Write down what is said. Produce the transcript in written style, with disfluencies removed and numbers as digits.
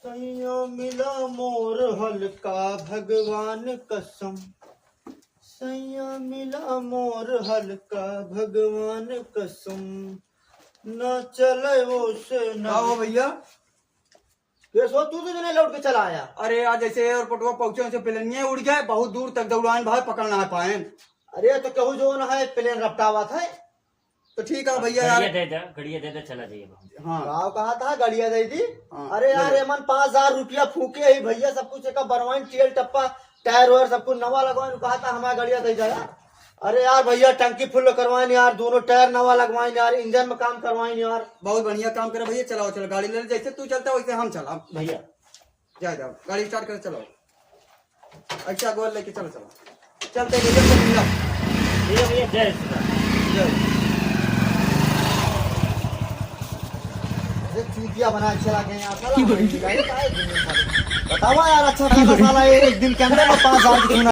सैया मिला मोर हल्का भगवान कसम, सैया मिला मोर हल्का भगवान कसम, न चले वो से न। आओ भैया। ये सो तू तो नहीं लौट के चला आया। अरे आज जैसे एयरपोर्ट पर पहुंचे वैसे प्लेन उड़ गए, बहुत दूर तक दौड़ान भाई पकड़ ना पाए। अरे तो कहूँ जो न है प्लेन रपटावा था। तो ठीक है भैया यार। गड़िया दे दे चला जाइए। हाँ गाँव कहा था गड़िया दे दी। हाँ। अरे यार एमन 5,000 रुपया फूके ही भैया, सब कुछ एक बनवाइन तेल टप्पा टायर वायर सब कुछ नवा लगवाइन, कहा था हमारा गड़िया दे जाया। अरे यार भैया टंकी फुल करवाइन यार, दोनों टायर नवा लगवाइन यार, इंजन में काम करवाइन यार। बहुत बढ़िया काम करे भैया। चलाओ चलो गाड़ी ले, जैसे तू चलता वैसे हम चला। भैया जाओ जाओ गाड़ी स्टार्ट कर चलो। अच्छा गोल लेके चलो चलो चलते भैया। भैया भैया जय श्री राम। जय। चूतिया बना चला गए यहाँ साला। बताओ यार, अच्छा खासा साला एक दिन के अंदर में 5,000 की